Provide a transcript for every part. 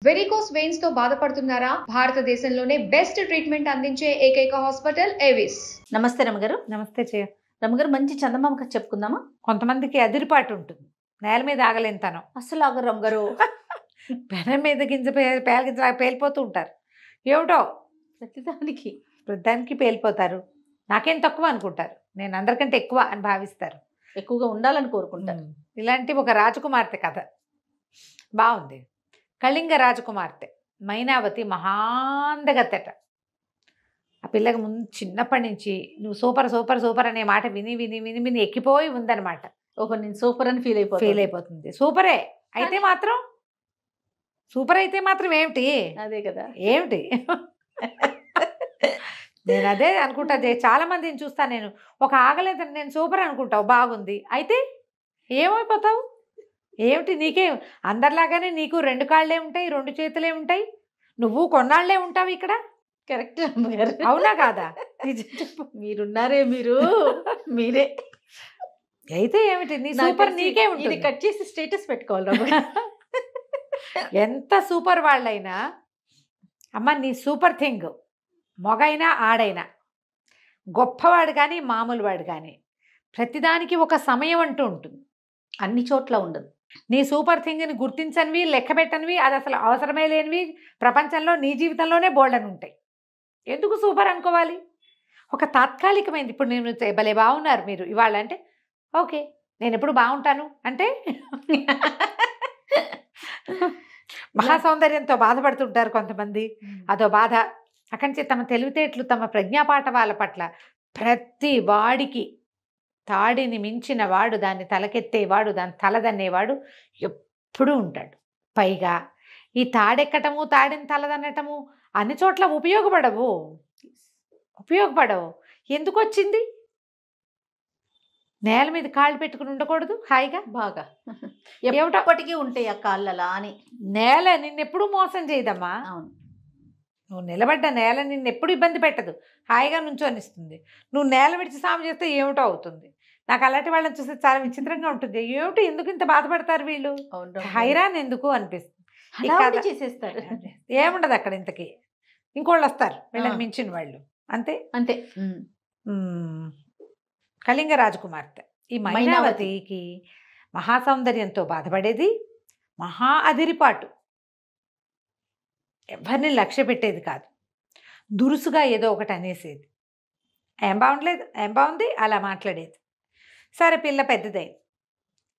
Varicose veins తో బాధపడుతున్నారా? భారతదేశంలోనే బెస్ట్ ట్రీట్మెంట్ అందించే ఏకైక హాస్పిటల్ ఏవిస్. నమస్తే రమగారు. నమస్తే చేయ. రమగారు, మంచి చందమామ కథ చెప్పుకుందామా? కొంతమందికి అదిరిపాటు ఉంటుంది, నేల మీద ఆగలేంతనం. అసలు ఆగరు రమగారు. పెనం మీద గింజ పేలగింజలాగా పేలిపోతూ ఉంటారు. ఏమిటో ప్రతిదానికి పేలిపోతారు. నాకేం తక్కువ అనుకుంటారు, నేను అందరికంటే ఎక్కువ అని భావిస్తారు, ఎక్కువగా ఉండాలని కోరుకుంటారు. ఇలాంటి ఒక రాజకుమార్తె కథ బాగుంది. కళింగ రాజకుమార్తె మైనావతి మహాందగత్తెట. ఆ పిల్లకి ముందు చిన్నప్పటి నుంచి నువ్వు సూపర్ సూపర్ సూపర్ అనే మాట విని విని విని విని ఎక్కిపోయి ఉందన్నమాట. నేను సూపర్ అని ఫీల్ అయిపోతుంది. సూపరే అయితే మాత్రం, సూపర్ అయితే మాత్రం ఏమిటి, అదే కదా ఏమిటి. నేను అదే అనుకుంటా. చాలా మందిని చూస్తాను నేను, ఒక ఆగలేదని నేను సూపర్ అనుకుంటావు, బాగుంది, అయితే ఏమైపోతావు ఏమిటి? నీకేం అందరిలాగానే నీకు 2 కాళ్ళే ఉంటాయి, 2 చేతులే ఉంటాయి, నువ్వు కొన్నాళ్లే ఉంటావు ఇక్కడ. కరెక్ట్, అవునా కాదా? మీరున్నారే, మీరే అయితే ఏమిటి నీ సూపర్? నీకే ఉంటుంది. కట్ చేసి స్టేటస్ పెట్టుకోవాలి. ఎంత సూపర్ వాళ్ళైనా అమ్మ నీ సూపర్ థింగ్, మొగైనా ఆడైనా, గొప్పవాడు కానీ మామూలు వాడు కానీ, ప్రతిదానికి ఒక సమయం అంటూ ఉంటుంది, అన్ని చోట్ల ఉండదు. నీ సూపర్ థింగ్ని గుర్తించనివి, లెక్క పెట్టనివి, అది అసలు అవసరమే లేనివి ప్రపంచంలో నీ జీవితంలోనే బోల్డని ఉంటాయి. ఎందుకు సూపర్ అనుకోవాలి? ఒక తాత్కాలికమైంది. ఇప్పుడు నేను భలే బాగున్నారు మీరు ఇవాళ అంటే ఓకే, నేను ఎప్పుడు బాగుంటాను అంటే మహాసౌందర్యంతో బాధపడుతుంటారు కొంతమంది, అదో బాధ. అక్కడి నుంచి తమ తెలివితేటలు, తమ ప్రజ్ఞాపాఠవాల పట్ల ప్రతి వాడికి తాడిని మించిన వాడు, దాన్ని తలకెత్తేవాడు, దాన్ని తలదన్నేవాడు ఎప్పుడూ ఉంటాడు. పైగా ఈ తాడెక్కటము, తాడిని తలదన్నటము అన్ని చోట్ల ఉపయోగపడవు. ఎందుకు వచ్చింది? నేల మీద కాళ్ళు పెట్టుకుని ఉండకూడదు హాయిగా? బాగా ఎప్పటికీ ఉంటాయి ఆ కాళ్ళలా అని. నేల నిన్నెప్పుడు మోసం చేయదమ్మా. అవును, నువ్వు నిలబడ్డ నేల నిన్నెప్పుడు ఇబ్బంది పెట్టదు, హాయిగా నుంచోనిస్తుంది. నువ్వు నేల విడిచి సాము చేస్తే ఏమిటో అవుతుంది. నాకు అలాంటి వాళ్ళని చూస్తే చాలా విచిత్రంగా ఉంటుంది. ఏమిటి, ఎందుకు ఇంత బాధపడతారు వీళ్ళు, హైరాన్ ఎందుకు అనిపిస్తుంది. చేసేస్తారు, ఏముండదు అక్కడ. ఇంతకీ ఇంకోళ్ళు వస్తారు వీళ్ళని మించిన వాళ్ళు, అంతే అంతే. కళింగ రాజకుమార్తె ఈ మైనావతికి మహాసౌందర్యంతో బాధపడేది, మహా అదిరిపాటు, ఎవరిని లక్ష్య పెట్టేది కాదు, దురుసుగా ఏదో ఒకటి అనేసేది. ఏం బాగుండలేదు, ఏం బాగుంది అలా మాట్లాడేది. సరే పిల్ల పెద్దదైంది,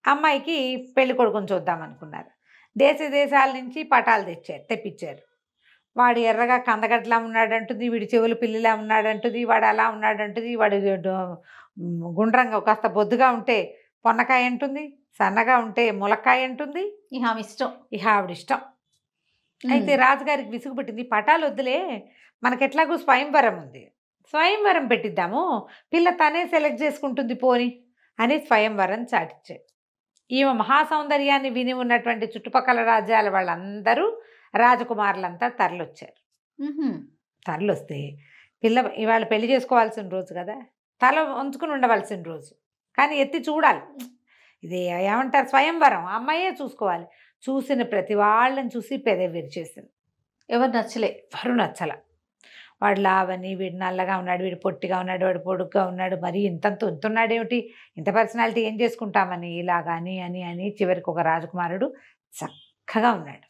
అమ్మాయికి పెళ్లి కొడుకుని చూద్దామనుకున్నారు. దేశాల నుంచి పటాలు తెప్పించారు. వాడు ఎర్రగా కందగడ్డలా ఉన్నాడంటుంది, వీడి చెవులు పిల్లిలా ఉన్నాడంటుంది, వాడు అలా ఉన్నాడంటుంది, వాడు గుండ్రంగా కాస్త బొద్దుగా ఉంటే పొన్నకాయ అంటుంది, సన్నగా ఉంటే ములక్కాయ అంటుంది. ఆవిడిష్టం. అయితే రాజుగారికి విసుగు పెట్టింది, పటాలు వద్దులే, మనకెట్లాగూ స్వయంవరం ఉంది, స్వయంవరం పెట్టిద్దాము, పిల్ల తనే సెలెక్ట్ చేసుకుంటుంది పోని అని స్వయంవరం చాటించాడు. ఈమె మహాసౌందర్యాన్ని విని ఉన్నటువంటి చుట్టుపక్కల రాజ్యాల వాళ్ళందరూ, రాజకుమారులంతా తరలొస్తే పిల్ల ఇవాళ పెళ్లి చేసుకోవాల్సిన రోజు కదా, తల వంచుకుని ఉండవలసిన రోజు, కానీ ఎత్తి చూడాలి. ఇది ఏమంటారు, స్వయంవరం, అమ్మాయే చూసుకోవాలి. చూసిన ప్రతి వాళ్ళని చూసి పెదవి విరిచేసింది. ఎవరు నచ్చల. వాడు లావని, వీడు నల్లగా ఉన్నాడు, వీడు పొట్టిగా ఉన్నాడు, వాడు పొడుగ్గా ఉన్నాడు, మరి ఇంతున్నాడేమిటి, ఇంత పర్సనాలిటీ ఏం చేసుకుంటామని ఇలాగాని అని అని చివరికి ఒక రాజకుమారుడు చక్కగా ఉన్నాడు.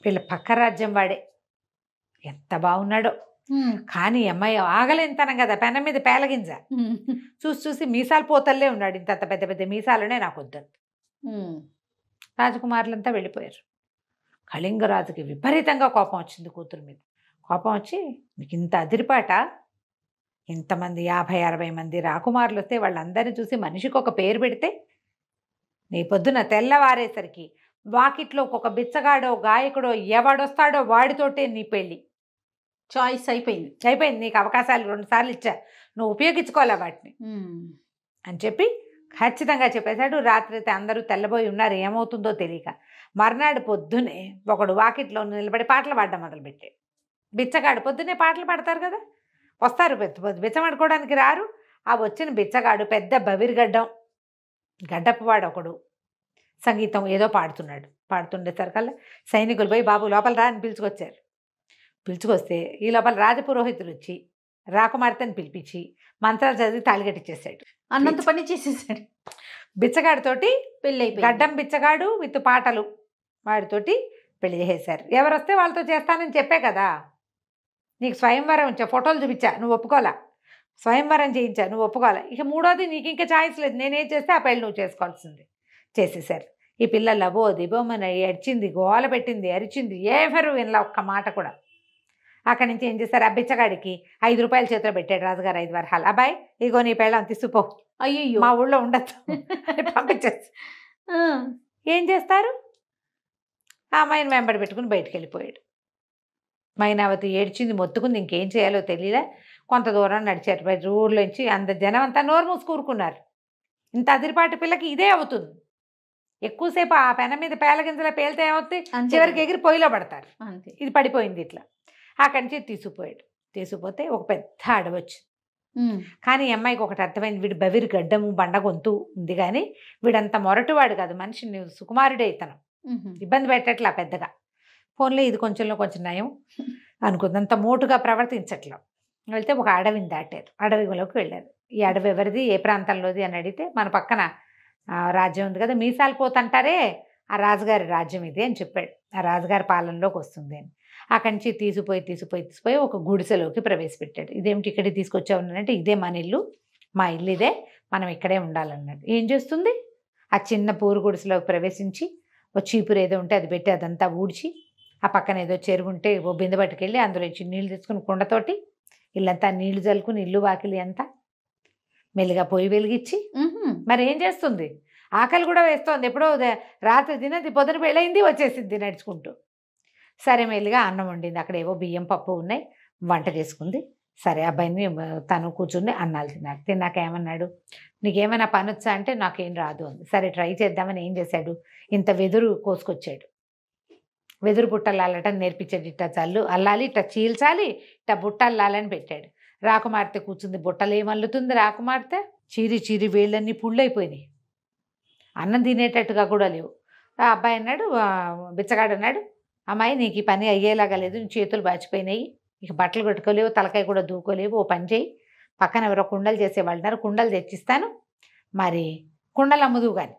వీళ్ళ పక్క రాజ్యం వాడే, ఎంత బాగున్నాడో. కానీ అమ్మాయి ఆగలేంతనం కదా, పెనం మీద పేలగింజ. చూసి మీసాలు పోతల్లే ఉన్నాడు, ఇంత పెద్ద పెద్ద మీసాలనే నాకు వద్దంత. రాజకుమారులంతా వెళ్ళిపోయారు. కళింగరాజుకి విపరీతంగా కోపం వచ్చింది కూతురు మీద. కోపం వచ్చి, మీకు ఇంత అదిరిపాట, ఇంతమంది 50-60 మంది రాకుమారులు వస్తే వాళ్ళందరినీ చూసి మనిషికి ఒక పేరు పెడితే, నీ పొద్దున తెల్లవారేసరికి వాకిట్లో ఒక బిచ్చగాడో గాయకుడో ఎవడొస్తాడో వాడితోటే నీ పెళ్ళి. చాయిస్ అయిపోయింది, నీకు అవకాశాలు 2 సార్లు ఇచ్చా, నువ్వు ఉపయోగించుకోవాలా వాటిని అని చెప్పి ఖచ్చితంగా చెప్పేశాడు. రాత్రి అయితే అందరూ తెల్లబోయి ఉన్నారు, ఏమవుతుందో తెలియక. మర్నాడు పొద్దునే ఒకడు వాకిట్లో నిలబడి పాటలు పాడడం మొదలుపెట్టాడు. బిచ్చగాడు పొద్దునే పాటలు పాడతారు కదా, వస్తారు బిచ్చమాడుకోవడానికి రారు. ఆ వచ్చిన బిచ్చగాడు పెద్ద బవిరిగడ్డం, గడ్డపువాడు ఒకడు, సంగీతం ఏదో పాడుతుండేసరికల్లా సైనికులు పోయి బాబు లోపల రా అని పిలుచుకొస్తే ఈ లోపల రాజపురోహితులు వచ్చి రాకుమార్తెని పిలిపించి మంత్రాలు చదివి తాళిగట్టిచ్చేసాడు. అన్నంత పని చేసేసాడు. బిచ్చగాడితోటి పెళ్ళి అయిపోయింది. గడ్డం బిచ్చగాడు విత్ పాటలు వాడితోటి పెళ్లి చేసేశారు. ఎవరు వస్తే వాళ్ళతో చేస్తానని చెప్పే కదా, నీకు స్వయంవరం ఇచ్చా, ఫోటోలు చూపించా, నువ్వు ఒప్పుకోవాలా, స్వయంవరం చేయించా, నువ్వు ఒప్పుకోవాలా, ఇక మూడోది నీకు ఇంకా ఛాయిస్ లేదు, నేనేం చేస్తే ఆ పెళ్ళి నువ్వు చేసుకోవాల్సింది. చేసేసారు. ఈ పిల్ల లబో దిబోమని ఏడ్చింది, గోల పెట్టింది, అరిచింది, ఎవరు వినలా ఒక్క మాట కూడా. అక్కడి నుంచి ఏం చేశారు, ఆ బిచ్చగాడికి 5 రూపాయలు చేతిలో పెట్టాడు రాజుగారు, 5 వరహాలు. అబ్బాయి ఇగో నీ పెళ్ళం తీసుకుపో, అయ్యో మా ఊళ్ళో ఉండొచ్చు అని పంపించేసి ఏం చేస్తారు, ఆ అమ్మాయిని వెంబడి పెట్టుకుని బయటికి వెళ్ళిపోయాడు. మైనావతి ఏడ్చింది, మొత్తుకుంది, ఇంకేం చేయాలో తెలియలే. కొంత దూరం నడిచారు ఊర్లోంచి. అంత జనం అంతా నోరు మూసుకూరుకున్నారు. ఇంత అదిరిపాటి పిల్లకి ఇదే అవుతుంది. ఎక్కువసేపు ఆ పెన మీద పేలగింజల పేలితే ఏమవుతుంది, చివరికి ఎగిరి పొయ్యిలో పడతారు. అంతే. ఇది పడిపోయింది ఇట్లా. అక్కడి నుంచి తీసుకుపోయాడు. తీసుకుపోతే ఒక పెద్ద అడవి వచ్చింది. కానీ ఈ అమ్మాయికి ఒకటి అర్థమైంది, వీడు బవిరి గడ్డము బండ గొంతు ఉంది, కానీ వీడంత మొరటువాడు కాదు, మనిషిని సుకుమారుడే ఇతను, ఇబ్బంది పెట్టట్లా పెద్దగా. ఫోన్లో ఇది కొంచెంలో కొంచెం నయం అనుకుంది, అంత మోటుగా ప్రవర్తించట్లా. వెళ్తే ఒక అడవిని దాటారు, అడవిలోకి వెళ్ళారు. ఈ అడవి ఎవరిది, ఏ ప్రాంతంలోది అని అడిగితే మన పక్కన రాజ్యం ఉంది కదా, మీసాలు పోతంటారే, ఆ రాజుగారి రాజ్యం ఇది అని చెప్పాడు. ఆ రాజుగారి పాలనలోకి వస్తుంది అని. అక్కడి నుంచి తీసిపోయి ఒక గుడిసెలోకి ప్రవేశపెట్టాడు. ఇదేమిటి ఇక్కడికి తీసుకొచ్చావు అంటే, ఇదే మన ఇల్లు, మా ఇల్లు ఇదే, మనం ఇక్కడే ఉండాలన్నాడు. ఏం చేస్తుంది, ఆ చిన్న పూరు గుడిసెలోకి ప్రవేశించి ఓ చీపురు ఏదో ఉంటే అది పెట్టి అదంతా ఊడ్చి, ఆ పక్కన ఏదో చెరువు ఉంటే ఓ బిందె పట్టుకెళ్ళి అందులో ఇచ్చి నీళ్ళు తెచ్చుకుని కుండతోటి ఇల్లంతా నీళ్లు చల్లుకుని ఇల్లు వాకిలి అంతా మెల్లిగా పొయ్యి వెలిగించి, మరి ఏం చేస్తుంది, ఆకలి కూడా వేస్తోంది, ఎప్పుడో రాత్రి తినది, పొద్దున పెళ్ళయింది, వచ్చేసింది నడుచుకుంటూ. సరే మెల్లిగా అన్నం వండింది, అక్కడ ఏవో బియ్యం పప్పు ఉన్నాయి, వంట చేసుకుంది. సరే అబ్బాయిని తను కూర్చుని అన్నాలు తిన్నాక ఏమన్నాడు, నీకేమైనా పని వచ్చా అంటే నాకేం రాదు అంది. సరే ట్రై చేద్దామని ఏం చేశాడు, ఇంత వెదురు కోసుకొచ్చాడు. వెదురు బుట్టలు అల్లటం నేర్పించాడు. ఇట్లా అల్లాలి, ఇట్లా చీల్చాలి, ఇట్లా బుట్ట అల్లాలని పెట్టాడు. రాకుమార్తె కూర్చుంది, బుట్టలు ఏమల్లుతుంది రాకుమార్తె, చీరి వేళ్ళన్నీ పుళ్ళైపోయినాయి, అన్నం తినేటట్టుగా కూడా లేవు. ఆ అబ్బాయి అన్నాడు, బిచ్చగాడు అన్నాడు, అమ్మాయి నీకు ఈ పని అయ్యేలాగా లేదు, నీ చేతులు బాచిపోయినాయి, ఇక బట్టలు కట్టుకోలేవు, తలకాయ కూడా దూకోలేవు, ఓ పని చేయి, పక్కన ఎవరో కుండలు చేసేవాళ్ళు ఉన్నారు, కుండలు తెచ్చిస్తాను, మరి కుండలు అమ్ముదువు కానీ,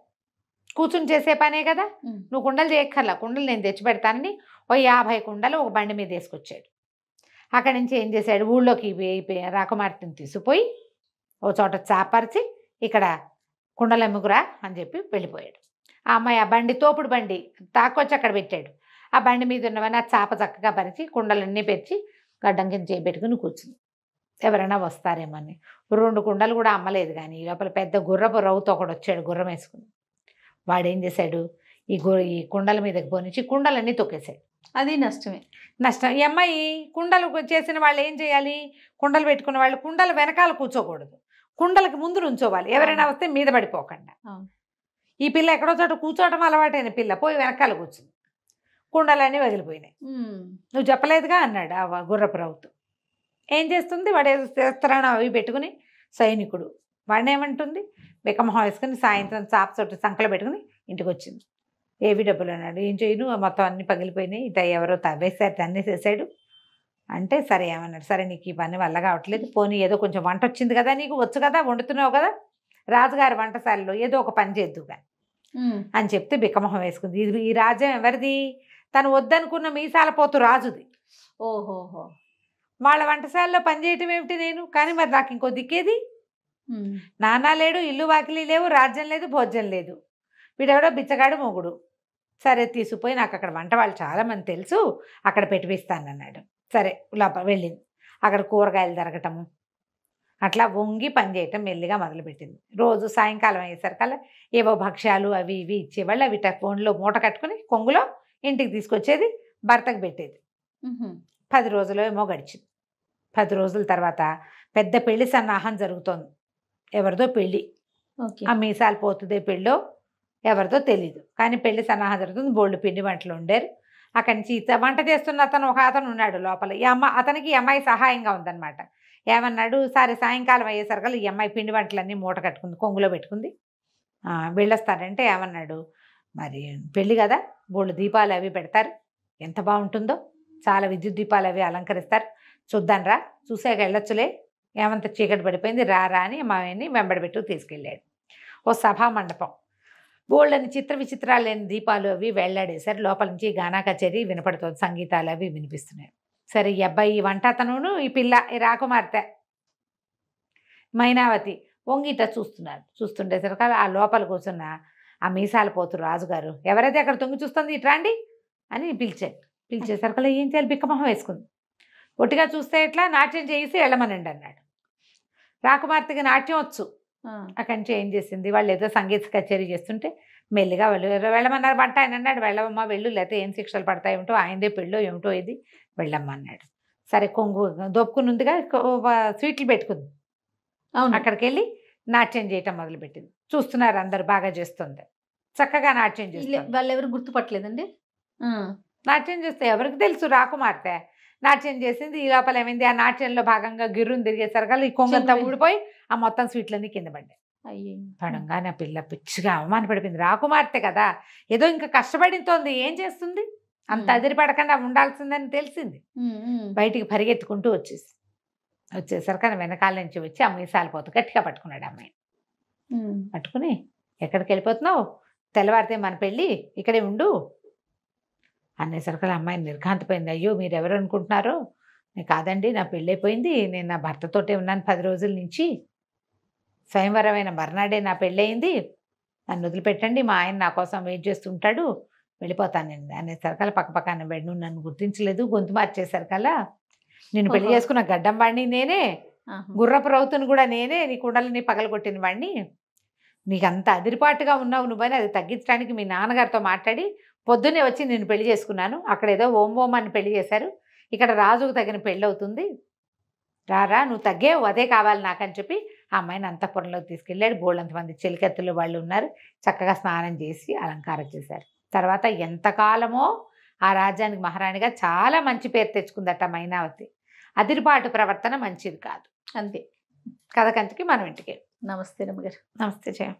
కూర్చుని చేసే పనే కదా, నువ్వు కుండలు చేయక్కర్లా, కుండలు నేను తెచ్చి పెడతానని ఓ 50 కుండలు ఒక బండి మీద వేసుకొచ్చాడు. అక్కడి నుంచి ఏం చేశాడు, ఊళ్ళోకి రాకుమార్తెని తీసుకుపోయి ఓ చోట చాపరిచి ఇక్కడ కుండలు అమ్ముకురా అని చెప్పి వెళ్ళిపోయాడు. ఆ అమ్మాయి ఆ బండి, తోపుడు బండి తాకొచ్చి అక్కడ పెట్టాడు. ఆ బండి మీద ఉన్నవన్నీ ఆ చాప చక్కగా పరిచి కుండలన్నీ పెరిచి గడ్డం కింద చేయబెట్టుకుని కూర్చుంది. ఎవరైనా వస్తారేమని 2 కుండలు కూడా అమ్మలేదు. కానీ ఈ లోపల పెద్ద గుర్రపు రవ్వుతో ఒకడు వచ్చాడు, గుర్రం వేసుకుని. వాడేం చేశాడు, ఈ కుండల మీదకి పోనిచ్చి కుండలన్నీ తొక్కేశాడు. అది నష్టమే. నష్టం. ఈ అమ్మాయి కుండలు చేసిన వాళ్ళు ఏం చేయాలి, కుండలు పెట్టుకున్న వాళ్ళు కుండలు వెనకాల కూర్చోకూడదు, కుండలకి ముందు నుంచోవాలి, ఎవరైనా వస్తే మీద పడిపోకుండా. ఈ పిల్ల ఎక్కడో చోట కూర్చోవడం అలవాటైన పిల్ల పోయి వెనకాల కూర్చుంది, కుండలన్నీ వదిలిపోయినాయి. నువ్వు చెప్పలేదుగా అన్నాడు ఆ గుర్రపు రవ్వుతో. ఏం చేస్తుంది, వాడు శస్త్రాన్ని అవి పెట్టుకుని సైనికుడు, వాడిని ఏమంటుంది, బిక్కమొహం వేసుకుని సాయంత్రం చాప చోటు సంకలో పెట్టుకుని ఇంటికి వచ్చింది. ఏవి డబ్బులు అన్నాడు. ఏం చేయను, మొత్తం అన్నీ పగిలిపోయినాయి, ఇట ఎవరో తవ్వేశారు, తన్నేసేసాడు అంటే. సరే ఏమన్నాడు, సరే నీకు ఈ పని వల్ల కావట్లేదు, పోనీ ఏదో కొంచెం వంట వచ్చింది కదా, నీకు వచ్చు కదా, వండుతున్నావు కదా, రాజుగారి వంటశాలలో ఏదో ఒక పని చేద్దు కానీ అని చెప్తే బిక్కమొహం వేసుకుంది. ఇది ఈ రాజ్యం ఎవరిది, తను వద్దనుకున్న మీసాల పోతు రాజుది. ఓహోహో, వాళ్ళ వంటశాలలో పనిచేయటం ఏమిటి నేను, కానీ మరి నాకు ఇంకో దిక్కేది, నాన్న లేడు, ఇల్లు వాకిలి లేవు, రాజ్యం లేదు, భోజ్యం లేదు, వీడెవడో బిచ్చగాడు మొగుడు. సరే తీసుకుపోయి నాకు అక్కడ వంట వాళ్ళు చాలామంది తెలుసు, అక్కడ పెట్టిపిస్తానన్నాడు. సరే లోపల వెళ్ళింది. అక్కడ కూరగాయలు తరగటము అట్లా వంగి పని చేయటం మెల్లిగా మొదలుపెట్టింది. రోజు సాయంకాలం అయ్యేసరికల్లా ఏవో భక్ష్యాలు అవి ఇవి ఇచ్చేవాళ్ళు, అవి ఫోన్లో మూట కట్టుకుని కొంగులో ఇంటికి తీసుకొచ్చేది, భర్తకు పెట్టేది. 10 రోజులు ఏమో గడిచింది. 10 రోజుల తర్వాత పెద్ద పెళ్లి సన్నాహం జరుగుతోంది. ఎవరిదో పెళ్ళి, ఆ మీసాలు పోతుందే పెళ్ళో ఎవరిదో తెలీదు, కానీ పెళ్లి సన్నాహం జరుగుతుంది. బోల్డ్ పిండి వంటలు ఉండేరు. అక్కడి నుంచి వంట చేస్తున్న ఒక అతను ఉన్నాడు లోపల. అతనికి ఈ అమ్మాయి సహాయంగా ఉందన్నమాట. ఏమన్నాడు, సరే సాయంకాలం అయ్యేసరికల్లా ఈ అమ్మాయి పిండి వంటలన్నీ మూట కట్టుకుంది, కొంగులో పెట్టుకుంది, వెళ్ళొస్తారంటే ఏమన్నాడు, మరి పెళ్ళి కదా, బోళ్ళు దీపాలు అవి పెడతారు, ఎంత బాగుంటుందో. చాలా విద్యుత్ దీపాలు అవి అలంకరిస్తారు. చూద్దాం రా, చూసాక వెళ్ళొచ్చులే, ఏమంత చీకటి పడిపోయింది, రా అని మామయ్యని వెంబడబెట్టు తీసుకెళ్ళాడు. ఓ సభా మండపం, బోళ్ళని చిత్ర విచిత్రాలు లేని దీపాలు అవి వెళ్ళాడేశారు. లోపల నుంచి గానా కచేరీ వినపడుతుంది, సంగీతాలు అవి వినిపిస్తున్నాయి. సరే, ఈ అబ్బాయి, ఈ వంట అతను, ఈ పిల్ల, ఈ రాకుమార్తె మైనావతి వంగిట చూస్తున్నారు. చూస్తుండేసరికి ఆ లోపల కూర్చున్న ఆ మీసాల పోతు రాజుగారు, ఎవరైతే అక్కడ తొంగి చూస్తుంది ఇట్రాండి అని పిలిచారు. పిలిచేసరికల్లా ఏం చేయాలి, బిక్కమొహం వేసుకుంది. ఒట్టిగా చూస్తే ఎట్లా, నాట్యం చేసి వెళ్ళమనండి అన్నాడు. రాకుమార్తెకి నాట్యం వచ్చు. అక్కడి నుంచి ఏం చేసింది, వాళ్ళు ఏదో సంగీత కచేరీ చేస్తుంటే మెల్లిగా వెళ్ళమన్నారు. వంట ఆయన అన్నాడు, వెళ్ళవమ్మా వెళ్ళు, లేకపోతే ఏం శిక్షలు పడతాయి ఏమిటో, ఆయనదే పెళ్ళో ఏమిటో ఇది, వెళ్ళమ్మా అన్నాడు. సరే, కొంగు దొప్పుకునుందిగా స్వీట్లు పెట్టుకుంది. అవును, అక్కడికి వెళ్ళి నాట్యం చేయటం మొదలుపెట్టింది. చూస్తున్నారు అందరు, బాగా చేస్తుంది, చక్కగా నాట్యం చేస్తుంది. వాళ్ళు ఎవరు గుర్తుపట్టలేదండి. నాట్యం చేస్తే ఎవరికి తెలుసు, రాకుమార్తె నాట్యం చేసింది. ఈ లోపల ఏమైంది, ఆ నాట్యంలో భాగంగా గిర్రుని తిరిగేసరికి ఈ కొంగంతా ఊడిపోయి ఆ మొత్తం స్వీట్లన్నీ కింద పడ్డాయి. పడంగా నా పిల్ల పిచ్చిగా అవమానపడిపోయింది. రాకుమార్తె కదా, ఏదో ఇంకా కష్టపడితోంది, ఏం చేస్తుంది, అంత అదిరిపడకుండా ఉండాల్సిందని తెలిసింది. బయటికి పరిగెత్తుకుంటూ వచ్చేసరికి వెనకాల నుంచి వచ్చి ఆ మీసాల పోతు గట్టిగా పట్టుకున్నాడు అమ్మాయిని. పట్టుకుని, ఎక్కడికి వెళ్ళిపోతున్నావు, తెల్లవారితే మన పెళ్ళి, ఇక్కడే ఉండు అనేసరికి అమ్మాయిని నిర్ఘాంతపోయింది. అయ్యో, మీరు ఎవరు అనుకుంటున్నారో, కాదండి, నా పెళ్ళైపోయింది, నేను నా భర్తతోటే ఉన్నాను 10 రోజుల నుంచి, స్వయంవరమైన మర్నాడే నా పెళ్ళయింది, నన్ను వదిలిపెట్టండి, మా ఆయన నా కోసం వెయిట్ చేస్తుంటాడు, వెళ్ళిపోతానండి అనేసరికల్లా పక్కపక్కన బెడ్, నువ్వు నన్ను గుర్తించలేదు, గొంతు మార్చేసరికల్లా, నేను పెళ్లి చేసుకున్న గడ్డం వాడిని నేనే, గుర్రపు రౌతుని కూడా నేనే, నీ కుండలని పగలగొట్టిన వాడిని, నీకు అంత అదిరిపాటుగా ఉన్నావు నువ్వని అది తగ్గించడానికి మీ నాన్నగారితో మాట్లాడి పొద్దున్నే వచ్చి నేను పెళ్లి చేసుకున్నాను. అక్కడ ఏదో ఓం ఓం అని పెళ్లి చేశారు, ఇక్కడ రాజుకు తగిన పెళ్ళి అవుతుంది, రారా నువ్వు తగ్గేవు, అదే కావాలి నాకని చెప్పి ఆ అమ్మాయిని అంతఃపురంలోకి తీసుకెళ్ళాడు. బోళ్ళంతమంది చెలికత్తులు వాళ్ళు ఉన్నారు, చక్కగా స్నానం చేసి అలంకారం చేశారు. తర్వాత ఎంతకాలమో ఆ రాజ్యానికి మహారాణిగా చాలా మంచి పేరు తెచ్చుకుందట మైనావతి. అదిరిపాటు ప్రవర్తన మంచిది కాదు. అంతే. కథ కంచికి మనం ఇంటికి. నమస్తే రమ్మగారు. నమస్తే జయ.